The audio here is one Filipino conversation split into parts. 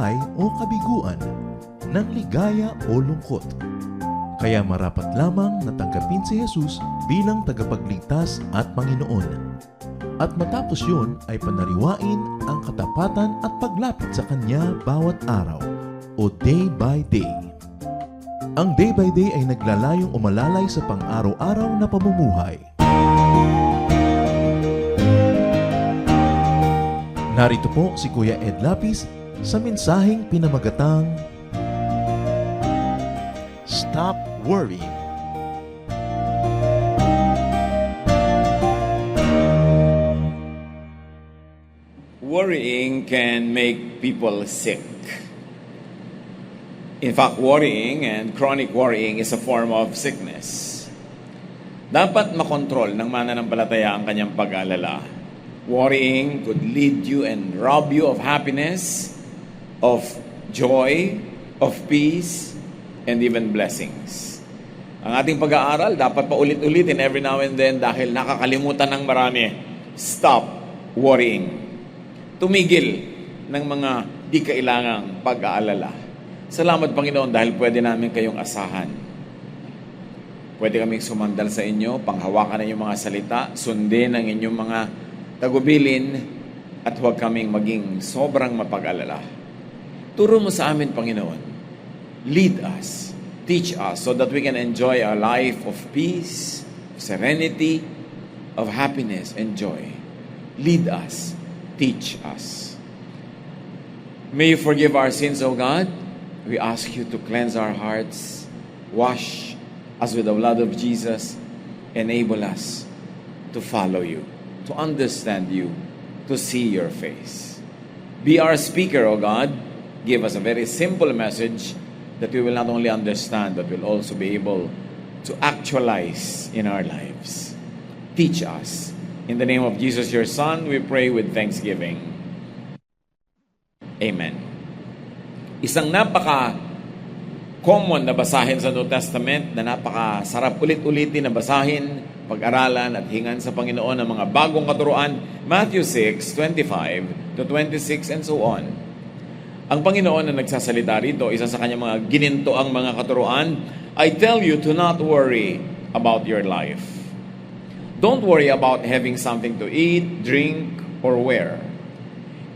buhay o kabiguan, ng ligaya o lungkot. Kaya marapat lamang na tanggapin si Jesus bilang tagapagligtas at Panginoon. At matapos yun ay panariwain ang katapatan at paglapit sa Kanya bawat araw o day by day. Ang day by day ay naglalayong umalalay sa pang-araw-araw na pamumuhay. Narito po si Kuya Ed Lapis sa mensaheng pinamagatang Stop Worrying. Worrying can make people sick. In fact, worrying and chronic worrying is a form of sickness. Dapat makontrol ng mananampalataya ang kanyang pag-alala. Worrying could lead you and rob you of happiness, of joy, of peace, and even blessings. Ang ating pag-aaral dapat pa ulit-ulitin every now and then dahil nakakalimutan ng marami. Stop worrying. Tumigil ng mga di kailangang pag-aalala. Salamat Panginoon dahil pwede namin kayong asahan. Pwede kaming sumandal sa inyo, panghawakan ng inyong mga salita, sundin ang inyong mga tagubilin, at huwag kaming maging sobrang mapag-alala. Turo mo sa amin, Panginoon. Lead us, teach us, so that we can enjoy a life of peace, serenity, of happiness and joy. Lead us, teach us. May you forgive our sins, O God. We ask you to cleanse our hearts, wash us with the blood of Jesus, enable us to follow you, to understand you, to see your face. Be our speaker, O God. Give us a very simple message that we will not only understand, but will also be able to actualize in our lives. Teach us. In the name of Jesus, your Son, we pray with thanksgiving. Amen. Isang napaka-common na basahin sa New Testament na napaka-sarap ulit-ulitin na basahin, pag-aralan at hingan sa Panginoon ng mga bagong katuruan, Matthew 6:25 to 26 and so on. Ang Panginoon na nagsasalita rito, isa sa kanyang mga gininto ang mga katuruan, I tell you to not worry about your life. Don't worry about having something to eat, drink, or wear.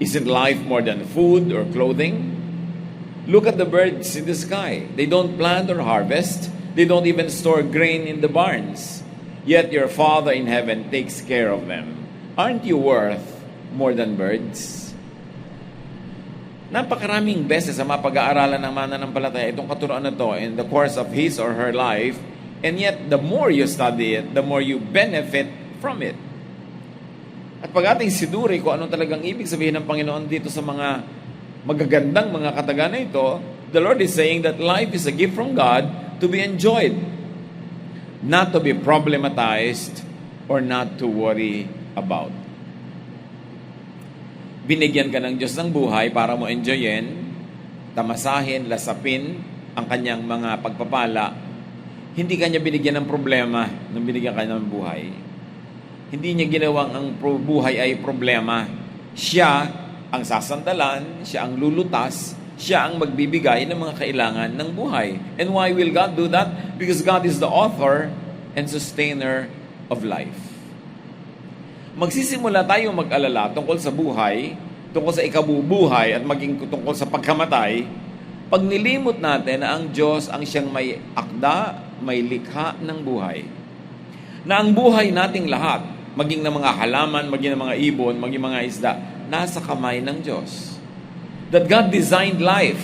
Isn't life more than food or clothing? Look at the birds in the sky. They don't plant or harvest. They don't even store grain in the barns. Yet your Father in heaven takes care of them. Aren't you worth more than birds? Napakaraming beses sa mapag-aaralan ng mananampalataya itong katuruan na to in the course of his or her life, and yet the more you study it, the more you benefit from it. At pag ating siduri kung anong talagang ibig sabihin ng Panginoon dito sa mga magagandang mga kataga na ito, the Lord is saying that life is a gift from God to be enjoyed, not to be problematized or not to worry about. Binigyan ka ng Diyos ng buhay para mo enjoyin, tamasahin, lasapin ang kanyang mga pagpapala. Hindi kanya binigyan ng problema nung binigyan kanya ng buhay. Hindi niya ginawang ang buhay ay problema. Siya ang sasandalan, siya ang lulutas, siya ang magbibigay ng mga kailangan ng buhay. And why will God do that? Because God is the author and sustainer of life. Magsisimula tayong mag-alala tungkol sa buhay, tungkol sa ikabubuhay at maging tungkol sa pagkamatay, pag nilimot natin na ang Diyos ang siyang may akda, may likha ng buhay. Na ang buhay nating lahat, maging ng mga halaman, maging ng mga ibon, maging mga isda, nasa kamay ng Diyos. That God designed life,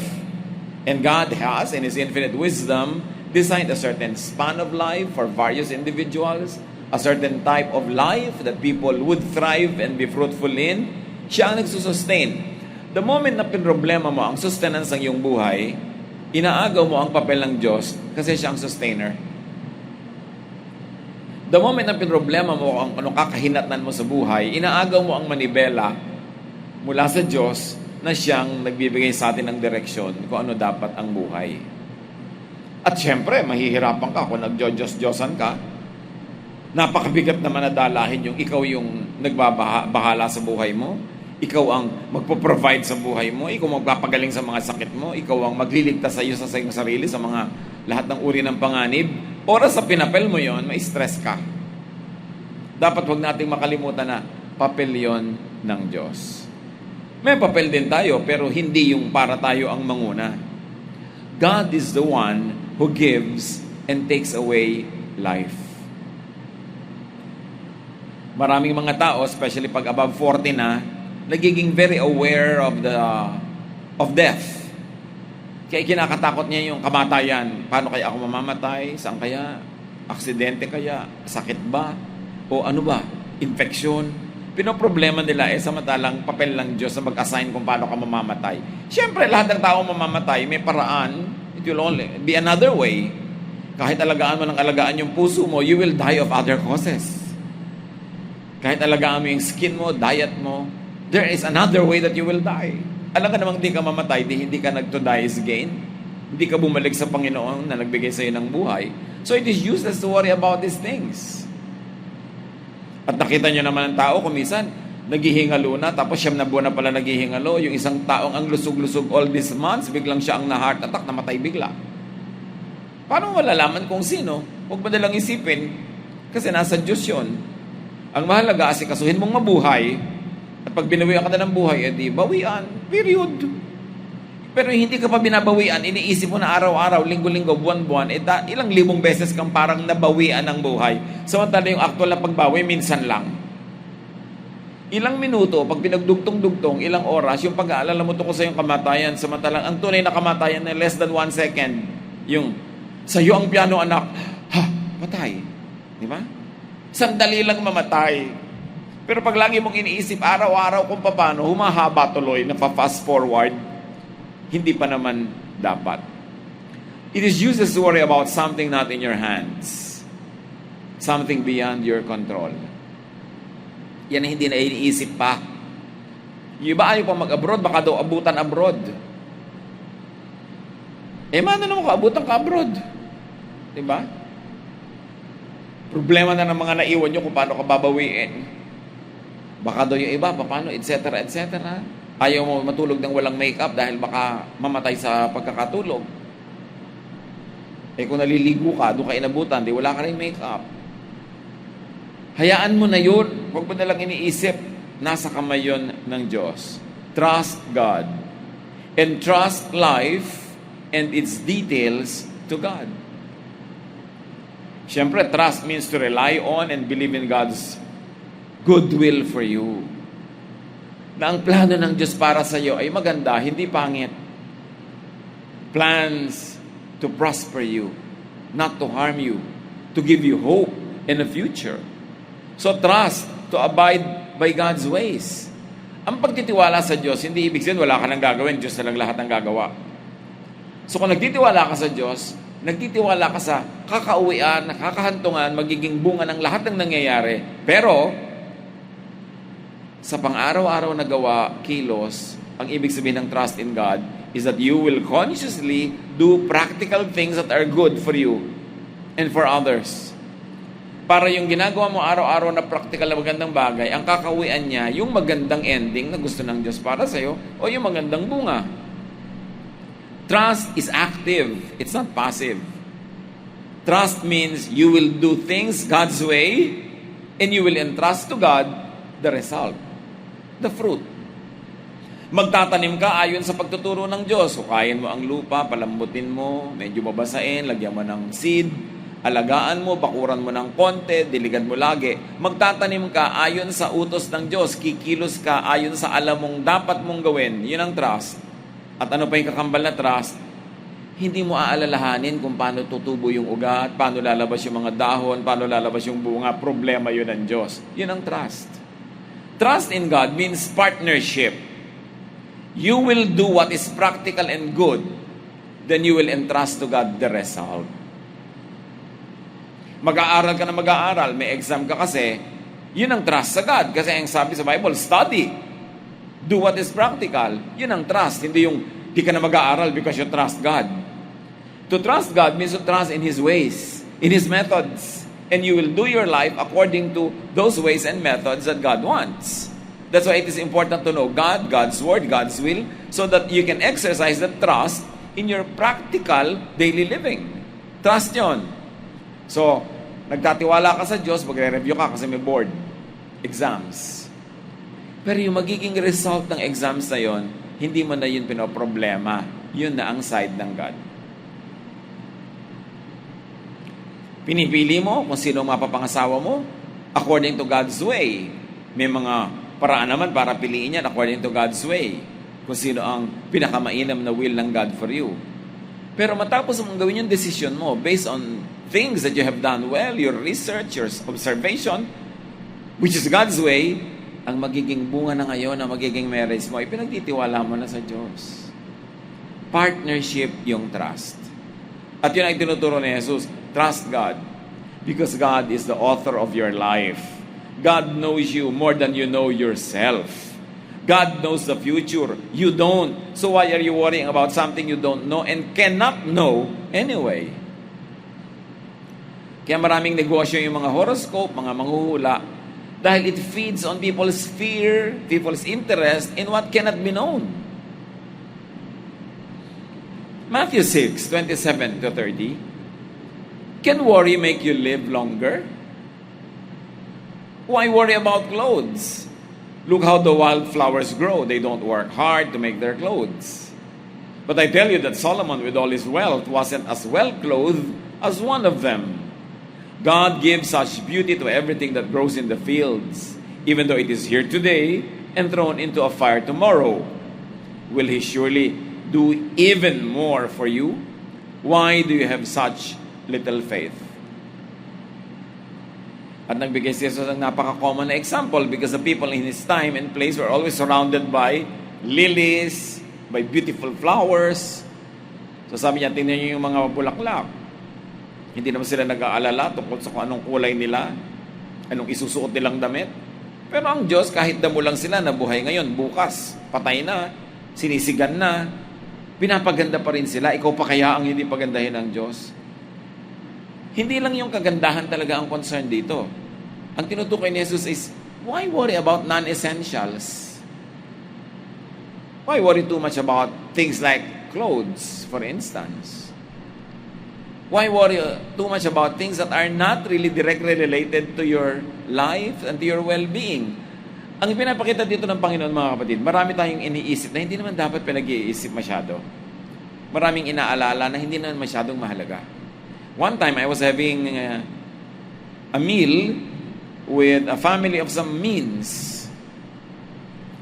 and God has, in His infinite wisdom, designed a certain span of life for various individuals, a certain type of life that people would thrive and be fruitful in. Siya ang nagsusustain. The moment na pinroblema mo ang sustenance ng iyong buhay, inaagaw mo ang papel ng Diyos kasi siya ang sustainer. The moment na pinroblema mo ang anong kakahinatnan mo sa buhay, inaagaw mo ang manibela mula sa Diyos na siyang nagbibigay sa atin ng direksyon kung ano dapat ang buhay. At syempre, mahihirapan ka kung nagjo-Diyos-Diyosan ka. Napakabigat naman na dalahin yung ikaw yung nagbabahala sa buhay mo. Ikaw ang magpo-provide sa buhay mo, ikaw magpapagaling sa mga sakit mo, ikaw ang magliligtas sa iyo sa iyong sarili sa mga lahat ng uri ng panganib. Oras sa pinapel mo yon, may stress ka. Dapat wag nating makalimutan na papel yon ng Diyos. May papel din tayo, pero hindi yung para tayo ang manguna. God is the one who gives and takes away life. Maraming mga tao, especially pag above 40 na, nagiging very aware of death. Kaya kinakatakot niya yung kamatayan. Paano kaya ako mamamatay? Saan kaya? Aksidente kaya? Sakit ba? O ano ba? Infeksyon? Pinoproblema nila samantalang papel ng Diyos na mag-assign kung paano ka mamamatay. Siyempre, lahat ng tao mamamatay, may paraan. It will only be another way. Kahit alagaan mo ng alagaan yung puso mo, you will die of other causes. Kahit alagaan mo yung skin mo, diet mo, there is another way that you will die. Alam ka namang di ka mamatay, hindi ka nag-to-die is gain. Hindi ka bumalik sa Panginoon na nagbigay sa iyo ng buhay. So it is useless to worry about these things. At nakita nyo naman ang tao, kumisan, naghihingalo na, tapos 9 na buwan na pala naghihingalo. Yung isang taong ang lusog-lusog all these months, biglang siya ang na-heart attack, namatay bigla. Paano mo malalaman kung sino? Huwag ba nalang isipin? Kasi nasa Diyos yun. Ang mahalaga, asikasuhin mong mabuhay, at pag binawian ka na ng buhay, edi bawian. Period. Pero hindi ka pa binabawian, iniisip mo na araw-araw, linggo-linggo, buwan-buwan, ilang libong beses kang parang nabawian ng buhay. Samantala yung actual na pagbawi, minsan lang. Ilang minuto, pag pinagdugtong-dugtong, ilang oras, yung pag-aalala mo tungkol sa yung kamatayan, samantalang ang tunay na kamatayan na less than 1 second, yung, sa'yo ang piano anak, patay. Di ba? Sandali lang mamatay. Pero pag lagi mong iniisip araw-araw kung paano, humahaba tuloy, fast forward, hindi pa naman dapat. It is useless to worry about something not in your hands. Something beyond your control. Yan ang hindi na iniisip pa. Yung iba ayaw pa mag-abroad, baka daw abutan abroad. Mano naman kaabutan ka abroad? Diba? Problema na ng mga naiwan nyo kung paano ka babawiin. Baka daw yung iba, paano, etc., etc. Ayaw mo matulog ng walang makeup dahil baka mamatay sa pagkakatulog. Kung naliligo ka, doon ka inabutan, di wala ka rin makeup. Hayaan mo na yun. Huwag mo na lang iniisip. Nasa kamay yun ng Diyos. Trust God. And trust life and its details to God. Siyempre, trust means to rely on and believe in God's goodwill for you. Na ang plano ng Diyos para sa iyo ay maganda, hindi pangit. Plans to prosper you, not to harm you, to give you hope in the future. So trust to abide by God's ways. Ang pagtitiwala sa Diyos, hindi ibig sabihin wala ka nang gagawin, Diyos na lang lahat ng gagawa. So kung nagtitiwala ka sa Diyos, nagtitiwala ka sa kakauwian, nakakahantungan, magiging bunga ng lahat ng nangyayari. Pero, sa pang-araw-araw na gawa, kilos, ang ibig sabihin ng trust in God is that you will consciously do practical things that are good for you and for others. Para yung ginagawa mo araw-araw na practical na magandang bagay, ang kakauwian niya, yung magandang ending na gusto ng Diyos para sa'yo, o yung magandang bunga. Trust is active. It's not passive. Trust means you will do things God's way and you will entrust to God the result, the fruit. Magtatanim ka ayon sa pagtuturo ng Diyos. Hukayin mo ang lupa, palambutin mo, medyo babasain, lagyan mo ng seed, alagaan mo, bakuran mo ng konti, diligan mo lagi. Magtatanim ka ayon sa utos ng Diyos. Kikilos ka ayon sa alam mong dapat mong gawin. Yun ang trust. At ano pa yung kakambal na trust? Hindi mo aalalahanin kung paano tutubo yung ugat, paano lalabas yung mga dahon, paano lalabas yung bunga. Problema yun ng Diyos. Yun ang trust. Trust in God means partnership. You will do what is practical and good, then you will entrust to God the result. Mag-aaral ka na mag-aaral, may exam ka kasi, yun ang trust sa God. Kasi ang sabi sa Bible, study. Do what is practical. Yun ang trust. Hindi yung, di ka na mag-aaral because you trust God. To trust God means to trust in His ways, in His methods. And you will do your life according to those ways and methods that God wants. That's why it is important to know God, God's Word, God's will, so that you can exercise that trust in your practical daily living. Trust yon. So, nagtatiwala ka sa Diyos, magre-review ka kasi may board. Exams. Pero yung magiging result ng exams na yon, hindi mo na yun pinoproblema. Yun na ang side ng God. Pinipili mo kung sino mapapangasawa mo according to God's way. May mga paraan naman para piliin yan according to God's way. Kung sino ang pinakamainam na will ng God for you. Pero matapos mong gawin yung decision mo based on things that you have done well, your research, your observation, which is God's way, ang magiging bunga na ngayon, ang magiging marriage mo, ipinagtitiwala mo na sa Diyos. Partnership yung trust. At yun ay tinuturo ni Jesus, trust God. Because God is the author of your life. God knows you more than you know yourself. God knows the future. You don't. So why are you worrying about something you don't know and cannot know anyway? Kaya maraming negosyo yung mga horoscope, mga manghuhula, dahil it feeds on people's fear, people's interest in what cannot be known. Matthew 6:27-30. Can worry make you live longer? Why worry about clothes? Look how the wildflowers grow. They don't work hard to make their clothes. But I tell you that Solomon, with all his wealth, wasn't as well clothed as one of them. God gives such beauty to everything that grows in the fields, even though it is here today and thrown into a fire tomorrow. Will He surely do even more for you? Why do you have such little faith? At nagbigay si Jesus ng napaka-common na example because the people in His time and place were always surrounded by lilies, by beautiful flowers. So sabi niya, tingnan niyo yung mga bulaklak. Hindi naman sila nag-aalala tungkol sa kung anong kulay nila, anong isusuot nilang damit. Pero ang Diyos, kahit damo lang sila na buhay ngayon, bukas, patay na, sinisigan na, pinapaganda pa rin sila. Ikaw pa kaya ang hindi pagandahin ng Diyos? Hindi lang yung kagandahan talaga ang concern dito. Ang tinutukoy ni Jesus is, why worry about non-essentials? Why worry too much about things like clothes, for instance? Why worry too much about things that are not really directly related to your life and to your well-being? Ang pinapakita dito ng Panginoon, mga kapatid, marami tayong iniisip na hindi naman dapat pinag-iisip masyado. Maraming inaalala na hindi naman masyadong mahalaga. One time, I was having a meal with a family of some means.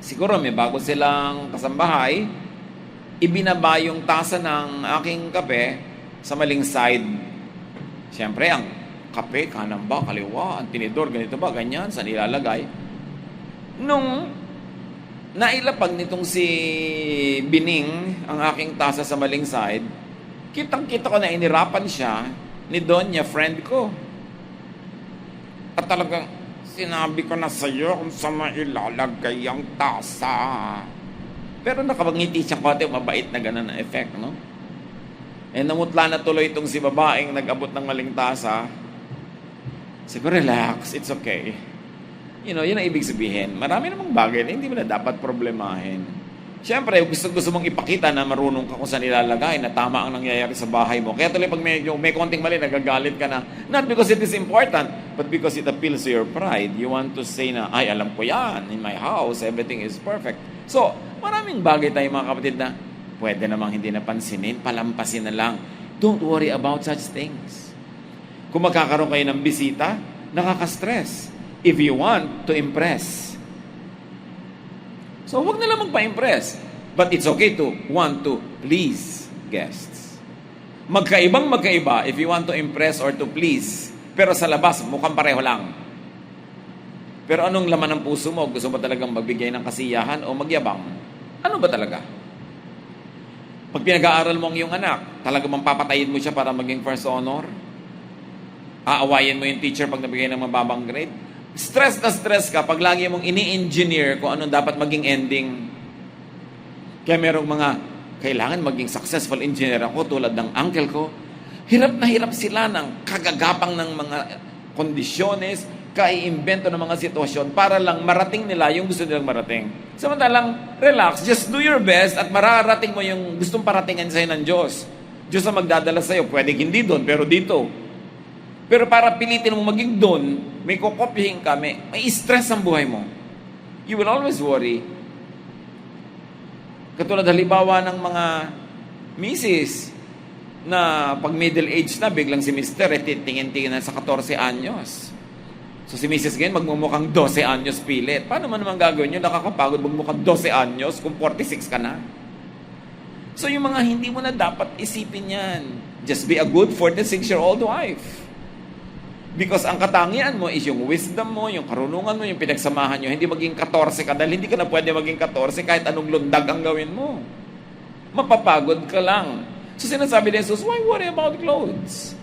Siguro may bago silang kasambahay, ibinaba yung tasa ng aking kape sa maling side. Siyempre, ang kape, kanan ba, kaliwa, ang tinidor, ganito ba, ganyan, saan ilalagay? Nung nailapag nitong si Bining ang aking tasa sa maling side, kitang-kita ko na inirapan siya ni Donya, friend ko. At talagang sinabi ko na sa'yo kung saan mailalagay ang tasa. Pero nakabangiti siya konti, mabait na ganun na effect, no? Eh, namutla na tuloy itong si babaeng nag-abot ng maling tasa. Siguro, relax, it's okay. You know, yun ang ibig sabihin. Marami namang bagay na hindi mo na dapat problemahin. Siyempre, gusto mong ipakita na marunong ka kung saan ilalagay, na tama ang nangyayari sa bahay mo. Kaya tuloy pag may konting mali, nagagalit ka na. Not because it is important, but because it appeals to your pride. You want to say na, ay, alam ko yan. In my house, everything is perfect. So, maraming bagay tayo mga kapatid na pwede namang hindi napansinin, palampasin na lang. Don't worry about such things. Kung magkakaroon kayo ng bisita, nakaka-stress. If you want to impress. So, huwag na lang magpa-impress. But it's okay to want to please guests. Magkaibang magkaiba if you want to impress or to please. Pero sa labas, mukhang pareho lang. Pero anong laman ng puso mo? Gusto mo talagang magbigay ng kasiyahan o magyabang? Ano ba talaga? Pag pinag-aaral mo ang iyong anak, talagang papatayin mo siya para maging first honor? Aawayin mo yung teacher pag nabigay ng mababang grade? Stress na stress ka pag lagi mong ini-engineer kung anong dapat maging ending. Kaya merong mga kailangan maging successful engineer ako tulad ng uncle ko. Hirap na hirap sila ng kagagapang ng mga kondisyones, kaiimbento ng mga sitwasyon para lang marating nila yung gusto nilang marating. Samantalang, relax, just do your best at mararating mo yung gustong paratingin sa'yo ng Diyos. Diyos ang magdadala sa'yo, pwedeng hindi doon, pero dito. Pero para pilitin mo maging doon, may kokopyahin ka, may stress ang buhay mo. You will always worry. Katulad halimbawa ng mga misis na pag middle age na, biglang si mister, tingin-tingin na sa 14 anyos. So si Mrs. ngayon, magmumukhang 12 anyos pilit. Paano man naman gagawin nyo? Nakakapagod magmukhang 12 anyos kung 46 ka na. So yung mga hindi mo na dapat isipin yan. Just be a good 46-year-old wife. Because ang katangian mo is yung wisdom mo, yung karunungan mo, yung pinagsamahan nyo. Hindi maging 14 ka dahil hindi ka na pwede maging 14 kahit anong lundag ang gawin mo. Mapapagod ka lang. So sinasabi ni Jesus, why worry about clothes?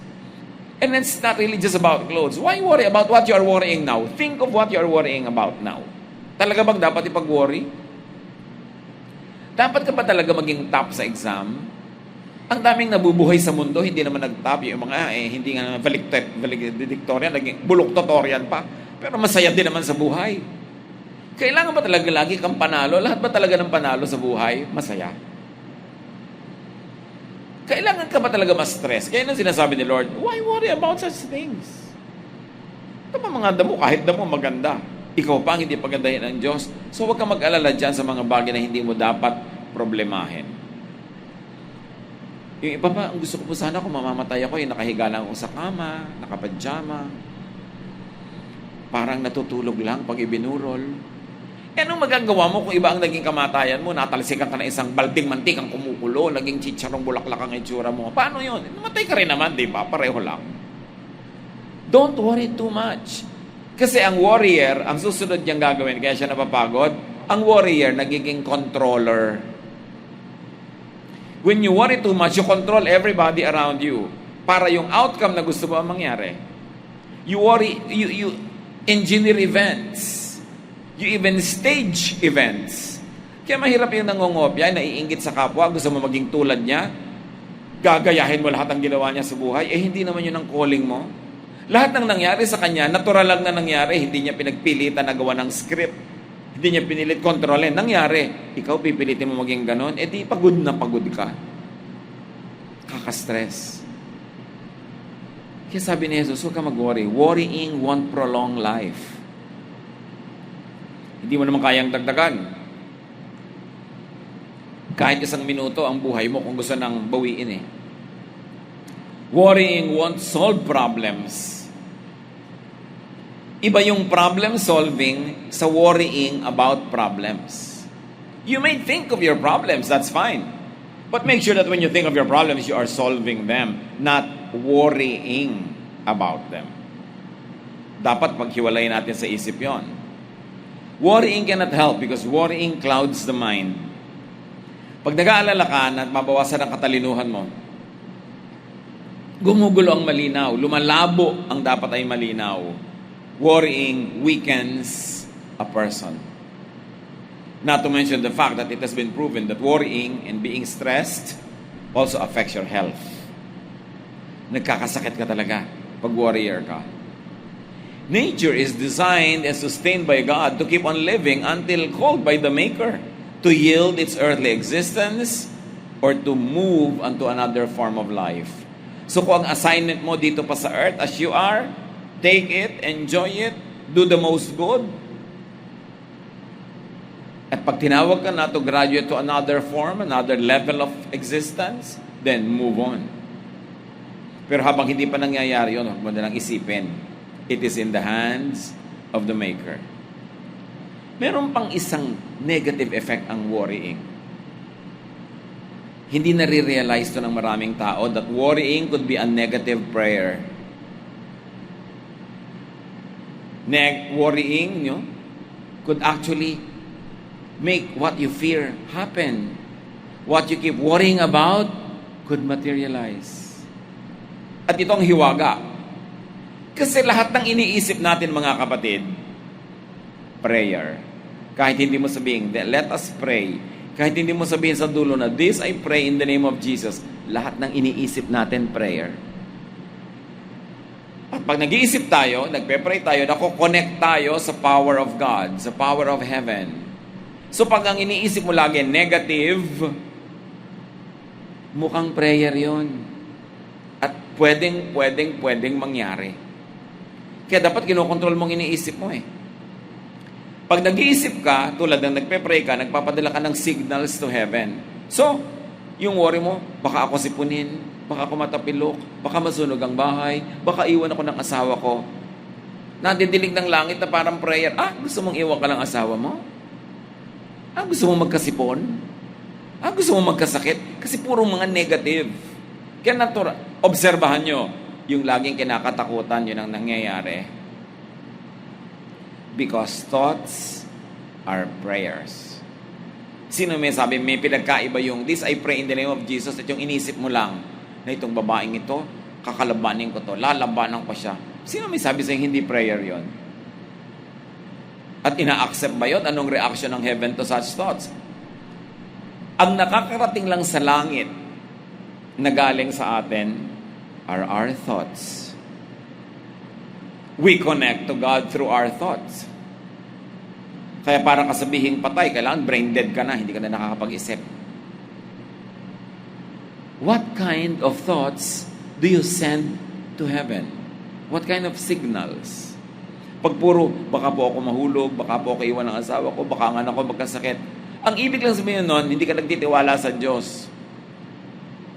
And it's not really just about clothes. Why worry about what you are worrying now? Think of what you are worrying about now. Talaga bang dapat ipag-worry? Dapat ka ba talaga maging top sa exam? Ang daming nabubuhay sa mundo, hindi naman nag-top. Yung mga, hindi nga valedictorian, naging bulok-tutorian pa. Pero masaya din naman sa buhay. Kailangan ba talaga lagi kang panalo? Lahat ba talaga ng panalo sa buhay? Masaya. Kailangan ka ba talaga ma-stress? Kaya nang sinasabi ni Lord, why worry about such things? Ito mga damo, kahit damo maganda. Ikaw pa ang hindi pagandahin ng Diyos. So huwag ka mag-alala dyan sa mga bagay na hindi mo dapat problemahin. Yung iba pa, ang gusto ko po sana kung mamamatay ako, yung nakahiga lang ako sa kama, nakapadyama. Parang natutulog lang pag ibinurol. Eh, anong magagawa mo kung iba ang naging kamatayan mo? Natalsikan ka na isang balding mantik ang kumukulo, naging chicharong bulaklak ang itsura mo. Paano yun? Namatay ka rin naman, di ba? Pareho lang. Don't worry too much. Kasi ang warrior, ang susunod niyang gagawin, kaya siya napapagod, ang warrior, nagiging controller. When you worry too much, you control everybody around you. Para yung outcome na gusto mo ang mangyari. You worry, you engineer events. You even stage events. Kaya mahirap yung nangongopya, naiinggit sa kapwa, gusto mo maging tulad niya, gagayahin mo lahat ng ginawa niya sa buhay, hindi naman yun ang calling mo. Lahat ng nangyari sa kanya, natural lang na nangyari, hindi niya pinagpilitan na gawa ng script, hindi niya pinilit kontrolin, nangyari. Ikaw pipilitin mo maging ganon, di pagod na pagod ka. Kaka-stress. Kaya sabi ni Jesus, huwag ka mag-worry. Worrying won't prolong life. Hindi mo naman kayang dagdagan. Kahit 1 minuto ang buhay mo kung gusto nang bawiin Worrying won't solve problems. Iba yung problem solving sa worrying about problems. You may think of your problems, that's fine. But make sure that when you think of your problems, you are solving them, not worrying about them. Dapat paghiwalayin natin sa isip yon. Worrying cannot help because worrying clouds the mind. Pag nag-aalala ka at mabawasan ang katalinuhan mo, gumugulo ang malinaw, lumalabo ang dapat ay malinaw. Worrying weakens a person. Not to mention the fact that it has been proven that worrying and being stressed also affects your health. Nagkakasakit ka talaga pag warrior ka. Nature is designed and sustained by God to keep on living until called by the Maker to yield its earthly existence or to move unto another form of life. So kung ang assignment mo dito pa sa earth as you are, take it, enjoy it, do the most good. At pag tinawag ka na to graduate to another form, another level of existence, then move on. Pero habang hindi pa nangyayari yun, huwag mo nalang isipin. It is in the hands of the Maker. Meron pang isang negative effect ang worrying. Hindi nare-realize to ng maraming tao that worrying could be a negative prayer. Worrying could actually make what you fear happen. What you keep worrying about could materialize. At ito ang hiwaga. Kasi lahat ng iniisip natin mga kapatid, prayer. Kahit hindi mo sabihin, let us pray. Kahit hindi mo sabihin sa dulo na, this I pray in the name of Jesus. Lahat ng iniisip natin, prayer. At pag nag-iisip tayo, nagpe-pray tayo, nako-connect tayo sa power of God, sa power of heaven. So pag ang iniisip mo lagi negative, mukhang prayer yon. At pwedeng mangyari. Kaya dapat kinokontrol mong iniisip mo eh. Pag nag-iisip ka, tulad ng nagpe-pray ka, nagpapadala ka ng signals to heaven. So, yung worry mo, baka ako sipunin, baka ako matapilok, baka masunog ang bahay, baka iwan ako ng asawa ko. Nadidilig ng langit na parang prayer, gusto mong iwan ka ng asawa mo? Gusto mong magkasipon? Gusto mong magkasakit? Kasi puro mga negative. Kaya obserbahan nyo, yung laging kinakatakutan, yun ang nangyayari. Because thoughts are prayers. Sino may sabi, may pinagkaiba yung, this I pray in the name of Jesus, at yung inisip mo lang, na itong babaeng ito, kakalabanin ko to, lalabanan ko siya. Sino may sabi sa'yo, hindi prayer yon? At ina-accept ba yun? Anong reaction ng heaven to such thoughts? Ang nakakarating lang sa langit na galing sa atin are our thoughts. We connect to God through our thoughts. Kaya para kasabihing patay, kailangan brain dead ka na, hindi ka na nakakapag-isip. What kind of thoughts do you send to heaven? What kind of signals? Pag puro, baka po ako mahulog, baka po ako iwan ng asawa ko, baka nga ako magkasakit. Ang ibig lang sabihin nun, hindi ka nagtitiwala sa Diyos.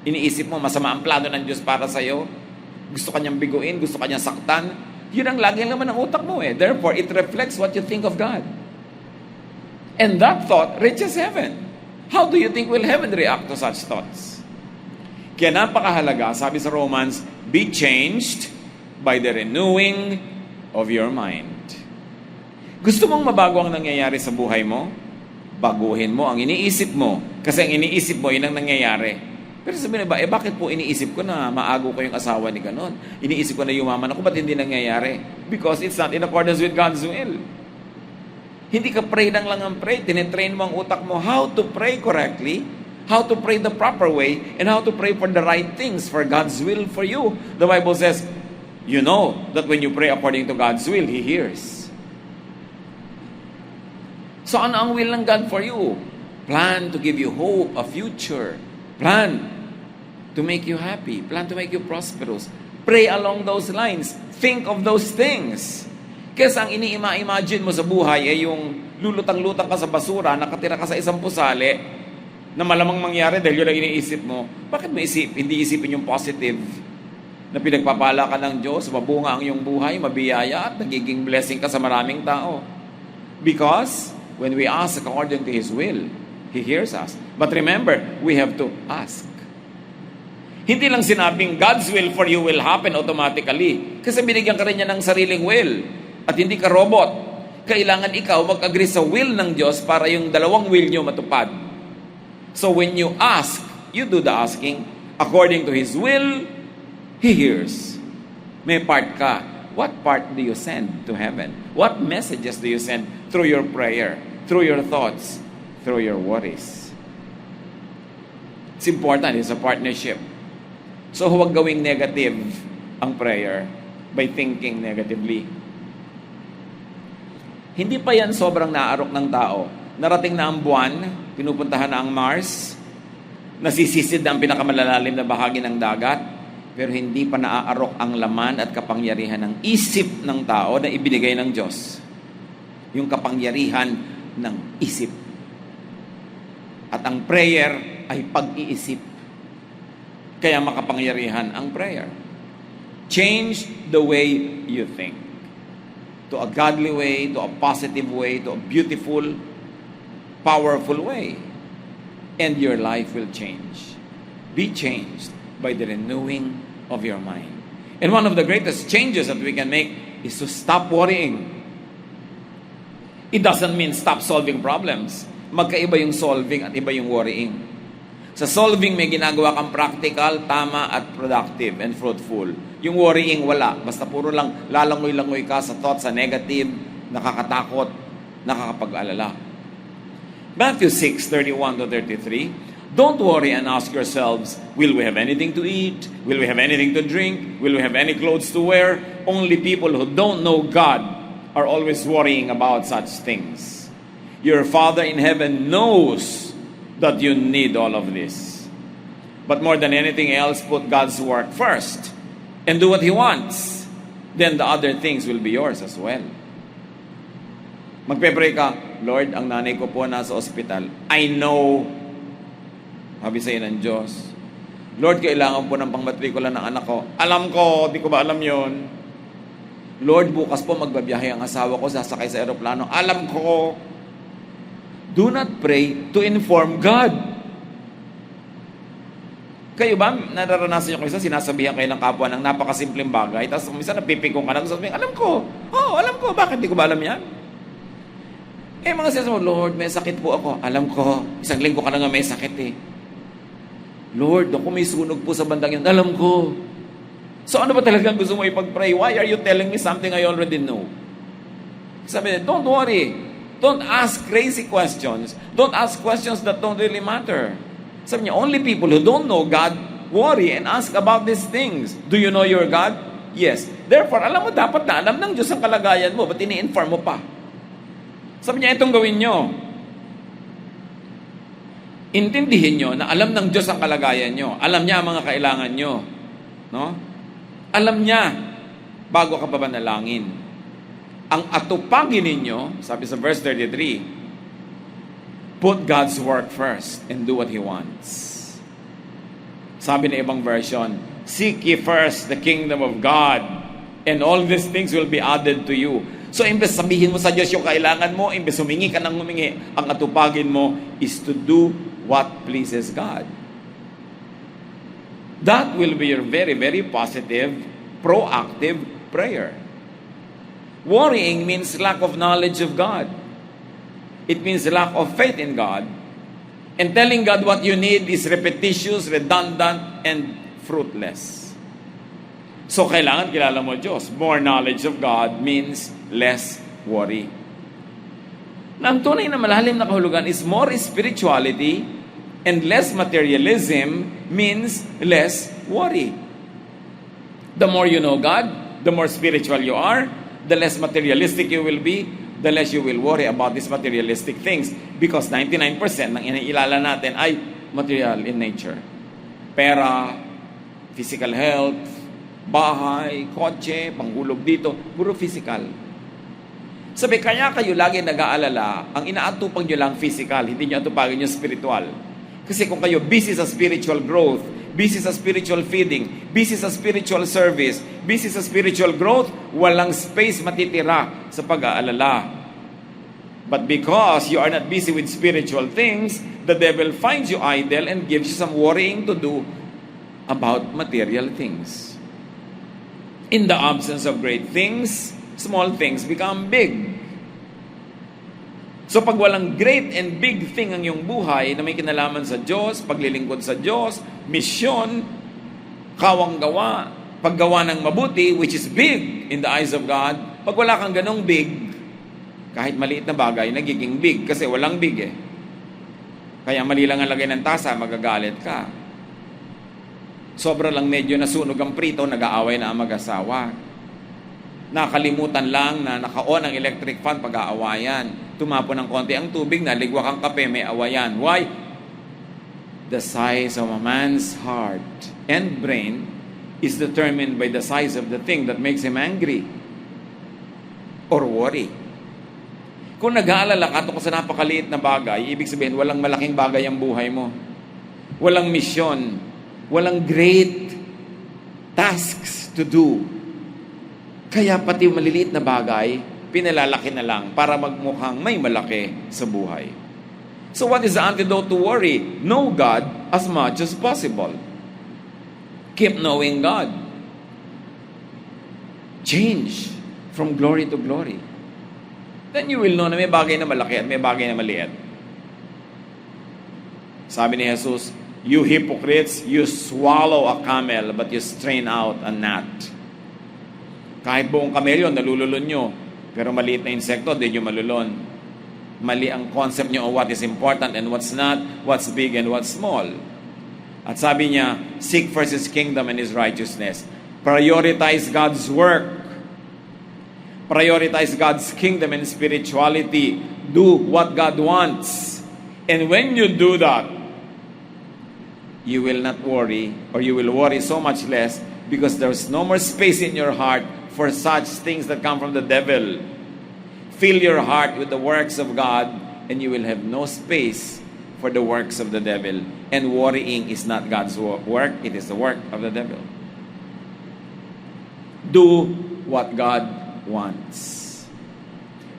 Iniisip mo, masama ang plano ng Diyos para sa'yo. Gusto kanyang biguin, gusto kanyang saktan. Yun ang lagi naman ng utak mo eh. Therefore, it reflects what you think of God. And that thought reaches heaven. How do you think will heaven react to such thoughts? Kaya napakahalaga, sabi sa Romans, be changed by the renewing of your mind. Gusto mong mabago ang nangyayari sa buhay mo? Baguhin mo ang iniisip mo. Kasi ang iniisip mo, yun ang nangyayari. Pero sabihin ba, bakit po iniisip ko na maago ko yung asawa ni ganon? Iniisip ko na yumaman ako, ba't hindi nangyayari? Because it's not in accordance with God's will. Hindi ka pray lang ang pray. Tinetrain mo ang utak mo how to pray correctly, how to pray the proper way, and how to pray for the right things, for God's will for you. The Bible says, you know that when you pray according to God's will, He hears. So ano ang will ng God for you? Plan to give you hope, a future. Plan to make you happy. Plan to make you prosperous. Pray along those lines. Think of those things. Kasi ang ini-imagine mo sa buhay ay yung lulutang-lutang ka sa basura, nakatira ka sa isang pusali, na malamang mangyari dahil yun ang iniisip mo. Bakit mo hindi isipin yung positive? Na pinagpapala ka ng Diyos, mabunga ang iyong buhay, mabiyaya, at nagiging blessing ka sa maraming tao. Because when we ask according to His will, He hears us. But remember, we have to ask. Hindi lang sinabing God's will for you will happen automatically. Kasi binigyan ka rin niya ng sariling will. At hindi ka robot. Kailangan ikaw mag-agree sa will ng Diyos para yung dalawang will nyo matupad. So when you ask, you do the asking. According to His will, He hears. May part ka. What part do you send to heaven? What messages do you send through your prayer, through your thoughts, through your worries? It's important. It's a partnership. So huwag gawing negative ang prayer by thinking negatively. Hindi pa yan sobrang naarok ng tao. Narating na ang buwan, pinupuntahan na ang Mars, nasisisid na ang pinakamalalalim na bahagi ng dagat, pero hindi pa naaarok ang laman at kapangyarihan ng isip ng tao na ibinigay ng Diyos. Yung kapangyarihan ng isip. At ang prayer ay pag-iisip. Kaya makapangyarihan ang prayer. Change the way you think. To a godly way, to a positive way, to a beautiful, powerful way. And your life will change. Be changed by the renewing of your mind. And one of the greatest changes that we can make is to stop worrying. It doesn't mean stop solving problems. Magkaiba yung solving at iba yung worrying. Sa solving, may ginagawa kang practical, tama, at productive and fruitful. Yung worrying, wala. Basta puro lang lalangoy-langoy ka sa thoughts, sa negative, nakakatakot, nakakapag-alala. Matthew 6:31-33, Don't worry and ask yourselves, will we have anything to eat? Will we have anything to drink? Will we have any clothes to wear? Only people who don't know God are always worrying about such things. Your Father in heaven knows that you need all of this. But more than anything else, put God's work first and do what He wants. Then the other things will be yours as well. Magpe-pray ka, Lord, ang nanay ko po nasa ospital. I know, sabi sa'yo ng Diyos, Lord, kailangan po ng pangmatrikula ng anak ko. Alam ko, di ko ba alam yon? Lord, bukas po magbabiyahe ang asawa ko, sasakay sa aeroplano. Alam ko. Do not pray to inform God. Kayo ba, nararanasan nyo kayo sinasabihan kayo ng kapwa ng napakasimpleng bagay, tapos minsan napipikong ka na, sabihin, alam ko, alam ko, bakit di ko ba alam yan? Mga sinasabi mo, Lord, may sakit po ako. Alam ko, isang linggo ka na nga may sakit eh. Lord, ako may sunog po sa bandang yan. Alam ko. So ano ba talagang gusto mo ipag-pray? Why are you telling me something I already know? Sabi niya, don't worry. Don't ask crazy questions. Don't ask questions that don't really matter. Sabi niya, only people who don't know God worry and ask about these things. Do you know your God? Yes. Therefore, alam mo, dapat na alam ng Diyos ang kalagayan mo. Ba't ini-inform mo pa? Sabi niya, itong gawin nyo. Intindihin nyo na alam ng Diyos ang kalagayan nyo. Alam niya ang mga kailangan nyo. No? Alam niya bago ka pa manalangin. Ang atupagin ninyo, sabi sa verse 33, put God's work first and do what He wants. Sabi na ibang version, seek ye first the kingdom of God and all these things will be added to you. So, imbes sabihin mo sa Diyos yung kailangan mo, imbes humingi ka ng humingi, ang atupagin mo is to do what pleases God. That will be your very, very positive, proactive prayer. Worrying means lack of knowledge of God. It means lack of faith in God. And telling God what you need is repetitious, redundant, and fruitless. So, kailangan kilala mo Diyos. More knowledge of God means less worry. Na ang tunay na malalim na kahulugan is more spirituality and less materialism means less worry. The more you know God, the more spiritual you are, the less materialistic you will be, the less you will worry about these materialistic things. Because 99% ng iniilala natin ay material in nature. Pera, physical health, bahay, kotse, panghulog dito, puro physical. Sabi, kaya kayo lagi nag-aalala, ang inaatupag nyo lang physical, hindi nyo atupagin yung spiritual. Kasi kung kayo busy sa spiritual growth, busy sa spiritual feeding, busy sa spiritual service, busy sa spiritual growth, walang space matitira sa pag-aalala. But because you are not busy with spiritual things, the devil finds you idle and gives you some worrying to do about material things. In the absence of great things, small things become big. So pag walang great and big thing ang iyong buhay na may kinalaman sa Diyos, paglilingkod sa Diyos, misyon, kawang gawa, paggawa ng mabuti, which is big in the eyes of God, pag wala kang ganong big, kahit maliit na bagay, nagiging big kasi walang big eh. Kaya mali lang ang lagay ng tasa, magagalit ka. Sobra lang medyo nasunog ang prito, nag-aaway na ang mag-asawa. Nakalimutan lang na naka-on ang electric fan, pag-aawayan. Tumapo ng konti ang tubig, naligwak ang kape, may awayan. Why? The size of a man's heart and brain is determined by the size of the thing that makes him angry or worry. Kung nag-aalala ka tungkol sa napakaliit na bagay, ibig sabihin, walang malaking bagay ang buhay mo. Walang misyon. Walang great tasks to do. Kaya pati maliliit na bagay, pinalalaki na lang para magmukhang may malaki sa buhay. So what is the antidote to worry? Know God as much as possible. Keep knowing God. Change from glory to glory. Then you will know na may bagay na malaki at may bagay na maliit. Sabi ni Jesus, you hypocrites, you swallow a camel, but you strain out a gnat. Kahit buong kamelyo, nalululon nyo. Pero maliit na insekto, di nyo malulon. Mali ang concept nyo of what is important and what's not, what's big and what's small. At sabi niya, seek first His kingdom and His righteousness. Prioritize God's work. Prioritize God's kingdom and spirituality. Do what God wants. And when you do that, you will not worry, or you will worry so much less, because there's no more space in your heart for such things that come from the devil. Fill your heart with the works of God, and you will have no space for the works of the devil. And worrying is not God's work, it is the work of the devil. Do what God wants.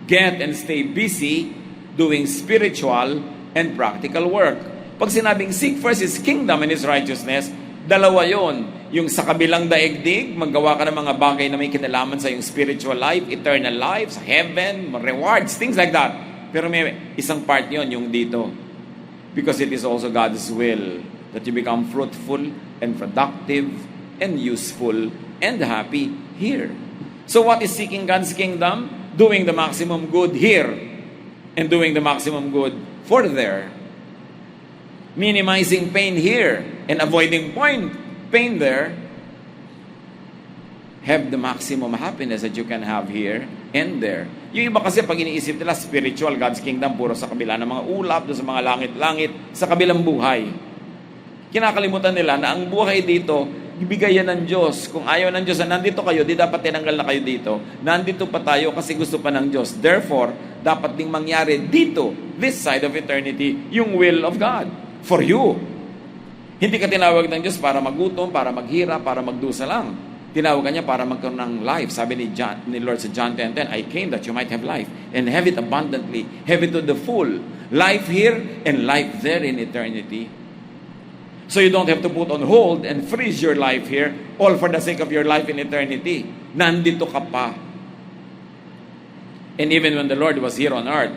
Get and stay busy doing spiritual and practical work. Pag sinabing seek first His kingdom and His righteousness, dalawa yon. Yung sa kabilang daigdig, maggawa ka ng mga bagay na may kinalaman sa yung spiritual life, eternal life, sa heaven, rewards, things like that. Pero may isang part yon, yung dito. Because it is also God's will that you become fruitful and productive and useful and happy here. So what is seeking God's kingdom? Doing the maximum good here and doing the maximum good for there. Minimizing pain here and avoiding pain there. Have the maximum happiness that you can have here and there. Yung iba kasi pag iniisip nila spiritual, God's kingdom, puro sa kabila ng mga ulap, doon sa mga langit-langit, sa kabilang buhay. Kinakalimutan nila na ang buhay dito, ibigay yan ng Diyos. Kung ayaw ng Diyos na nandito kayo, di dapat tinanggal na kayo dito. Nandito pa tayo kasi gusto pa ng Diyos. Therefore, dapat ding mangyari dito, this side of eternity, yung will of God for you. Hindi ka tinawag ng Diyos para magutom, para maghirap, para magdusa lang. Tinawag ka niya para magkaroon ng life. Sabi ni Lord sa John 10:10, I came that you might have life and have it abundantly, have it to the full. Life here and life there in eternity. So you don't have to put on hold and freeze your life here, all for the sake of your life in eternity. Nandito ka pa. And even when the Lord was here on earth,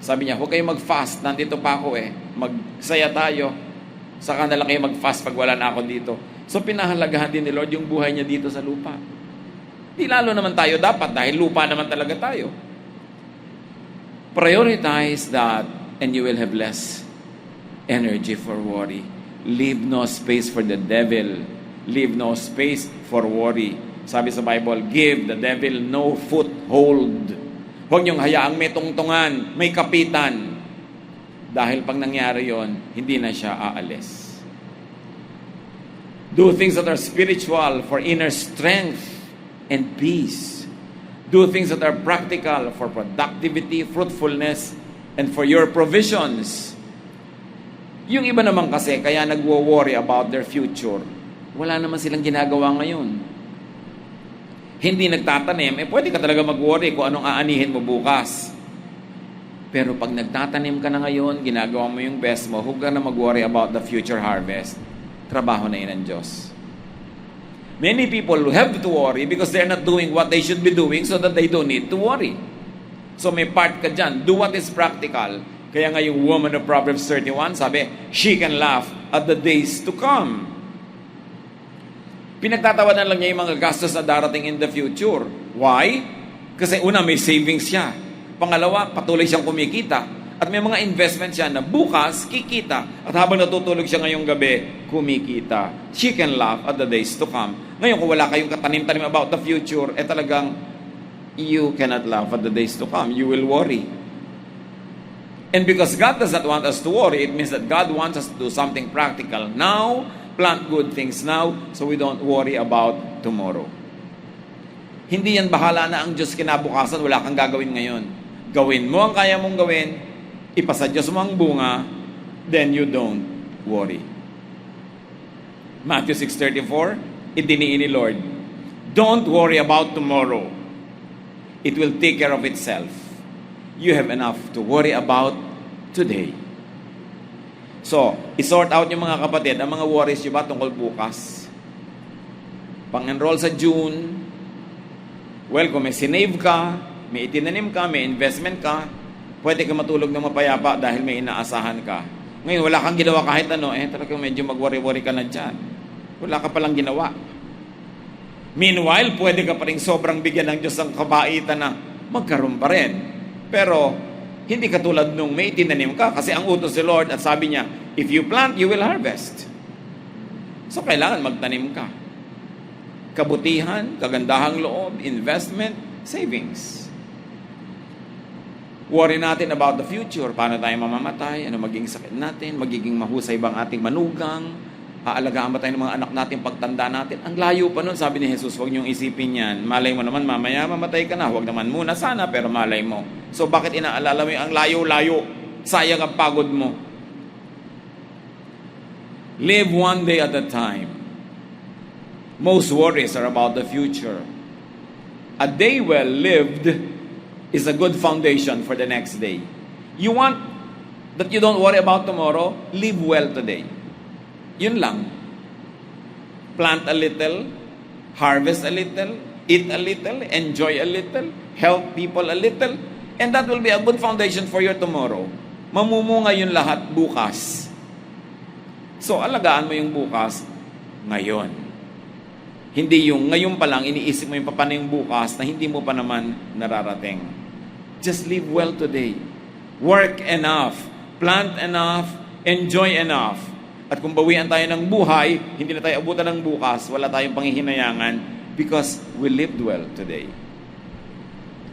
sabi niya, huwag kayo mag-fast, nandito pa ako magsaya tayo. Saka na lang kayo mag-fast pag wala na ako dito. So pinahalagahan din ni Lord yung buhay niya dito sa lupa. Di lalo naman tayo dapat dahil lupa naman talaga tayo. Prioritize that and you will have less energy for worry. Leave no space for the devil. Leave no space for worry. Sabi sa Bible, give the devil no foothold. Huwag niyong hayaang may tungtungan, may kapitan. Dahil pag nangyari yon, hindi na siya aalis. Do things that are spiritual for inner strength and peace. Do things that are practical for productivity, fruitfulness, and for your provisions. Yung iba naman kasi, kaya nagwo-worry about their future. Wala naman silang ginagawa ngayon. Hindi nagtatanim, pwede ka talaga mag-worry kung anong aanihin mo bukas. Pero pag nagtatanim ka na ngayon, ginagawa mo yung best mo, huwag ka na mag-worry about the future harvest. Trabaho na yun ng Diyos. Many people have to worry because they're not doing what they should be doing so that they don't need to worry. So may part ka dyan. Do what is practical. Kaya nga yung woman of Proverbs 31, sabi, she can laugh at the days to come. Pinagtatawanan lang niya yung mga gastos na darating in the future. Why? Kasi una, may savings siya. Pangalawa, patuloy siyang kumikita. At may mga investment siya na bukas, kikita. At habang natutulog siya ngayong gabi, kumikita. She can laugh at the days to come. Ngayon, kung wala kayong katanim-tanim about the future, talagang, you cannot laugh at the days to come. You will worry. And because God does not want us to worry, it means that God wants us to do something practical now, plant good things now, so we don't worry about tomorrow. Hindi yan bahala na ang Diyos kinabukasan, wala kang gagawin ngayon. Gawin mo ang kaya mong gawin, ipasa Diyos mo ang bunga, then you don't worry. Matthew 6:34, idiniin ni Lord, don't worry about tomorrow. It will take care of itself. You have enough to worry about today. So, isort out yung mga kapatid, ang mga worries nyo ba tungkol bukas? Pang-enroll sa June, well, kung may sinave ka, may itinanim ka, may investment ka, pwede ka matulog ng mapayapa dahil may inaasahan ka. Ngayon, wala kang ginawa kahit ano, talagang medyo mag-worry-worry ka na dyan. Wala ka palang ginawa. Meanwhile, pwede ka pa rin sobrang bigyan ng Diyos ang kabaitan na magkaroon pa rin. Pero, Hindi katulad nung may tinanim ka kasi ang utos ni Lord at sabi niya, if you plant, you will harvest. So kailangan magtanim ka. Kabutihan, kagandahang loob, investment, savings. Worry natin about the future. Paano tayo mamamatay? Ano magiging sakit natin? Magiging mahusay bang ating manugang? Aalagaan ba tayo ng mga anak natin pagtanda natin? Ang layo pa nun, sabi ni Jesus, huwag niyong isipin yan. Malay mo naman, mamaya mamatay ka na. Huwag naman muna sana, pero malay mo. So bakit inaalala mo yung ang layo-layo? Sayang ang pagod mo. Live one day at a time. Most worries are about the future. A day well lived is a good foundation for the next day. You want that you don't worry about tomorrow? Live well today. Yun lang. Plant a little, harvest a little, eat a little, enjoy a little, help people a little, and that will be a good foundation for your tomorrow. Mamumunga yun lahat bukas. So, alagaan mo yung bukas ngayon. Hindi yung ngayon pa lang, iniisip mo yung paano yung bukas na hindi mo pa naman nararating. Just live well today. Work enough. Plant enough. Enjoy enough. At kung bawian tayo ng buhay, hindi na tayo abutan ng bukas, wala tayong panghihinayangan because we lived well today.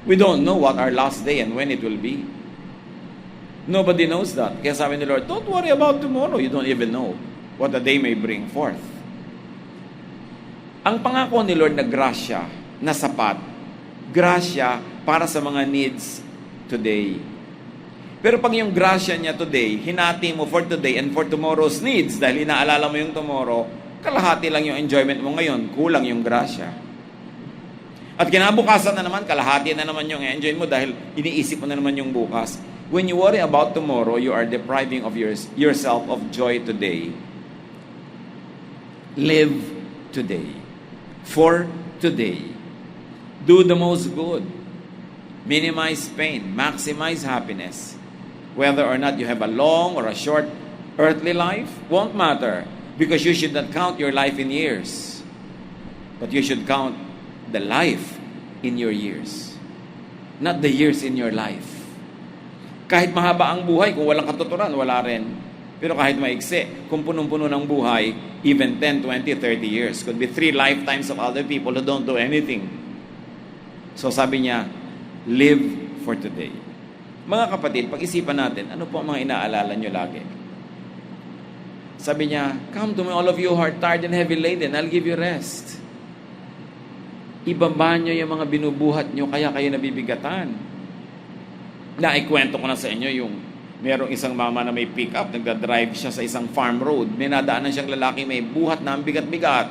We don't know what our last day and when it will be. Nobody knows that. Kaya sabi ni Lord, don't worry about tomorrow. You don't even know what the day may bring forth. Ang pangako ni Lord na grasya, na sapat, grasya para sa mga needs today. Pero pag yung grasya niya today, hinati mo for today and for tomorrow's needs, dahil inaalala mo yung tomorrow, kalahati lang yung enjoyment mo ngayon, kulang yung grasya. At kinabukasan na naman, kalahati na naman yung enjoy mo dahil iniisip mo na naman yung bukas. When you worry about tomorrow, you are depriving of yourself of joy today. Live today. For today. Do the most good. Minimize pain. Maximize happiness. Whether or not you have a long or a short earthly life, won't matter. Because you should not count your life in years. But you should count the life in your years. Not the years in your life. Kahit mahaba ang buhay, kung walang katuturan, wala rin. Pero kahit maigsi, kung punong-puno ng buhay, even 10, 20, 30 years. Could be 3 lifetimes of other people who don't do anything. So sabi niya, live for today. Mga kapatid, pag-isipan natin, ano po ang mga inaalala nyo lagi? Sabi niya, come to me all of you who are tired and heavy laden, I'll give you rest. Ibaba nyo yung mga binubuhat nyo, kaya kayo nabibigatan. Naikwento ko na sa inyo yung merong isang mama na may pick-up, nagdadrive siya sa isang farm road. May nadaanan siyang lalaki, may buhat na ang bigat-bigat.